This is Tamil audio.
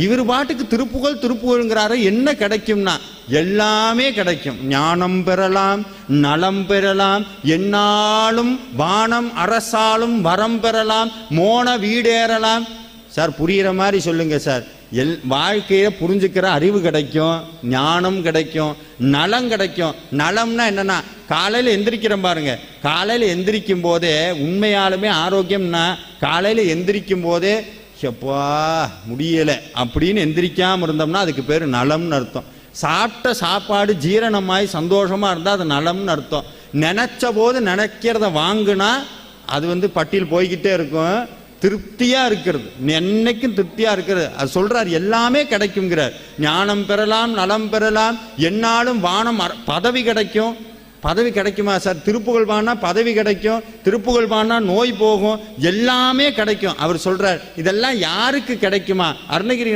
இவர் பாட்டுக்கு திருப்புகழ் திருப்புகழ்ங்கிறாரு. என்ன கிடைக்கும்னா எல்லாமே கிடைக்கும். ஞானம் பெறலாம், நலம் பெறலாம், என்னாலும் வானம் அரசாலும் வரம் பெறலாம், மோன வீடேறலாம். சார் புரிகிற மாதிரி சொல்லுங்க சார். வாழ்க்கையை புரிஞ்சுக்கிற அறிவு கிடைக்கும், ஞானம் கிடைக்கும், நலம் கிடைக்கும். நலம்னா என்னன்னா காலையில் எந்திரிக்கிறோம் பாருங்க. காலையில் எந்திரிக்கும் போதே உண்மையாலுமே ஆரோக்கியம்னா காலையில் எந்திரிக்கும் போதே எப்பா முடியலை அப்படின்னு எந்திரிக்காமல் இருந்தோம்னா அதுக்கு பேர் நலம்னு அர்த்தம். சாப்பிட்ட சாப்பாடு ஜீரணமாய் சந்தோஷமாக இருந்தால் அது நலம்னு அர்த்தம். நினச்ச போது நினைக்கிறத வாங்கினா அது பட்டியல் போய்கிட்டே இருக்கும். திருப்தியாக இருக்கிறது, என்னைக்கும் திருப்தியாக இருக்கிறது. அது சொல்கிறார் எல்லாமே கிடைக்குங்கிறார். ஞானம் பெறலாம், நலம் பெறலாம், என்னாலும் வானம் பதவி கிடைக்கும். பதவி கிடைக்குமா சார்? திருப்புகழ் பாடினா பதவி கிடைக்கும், திருப்புகழ் பாடினா நோய் போகும், எல்லாமே கிடைக்கும். அவர் சொல்றார் இதெல்லாம் யாருக்கு கிடைக்குமா? அருணகிரி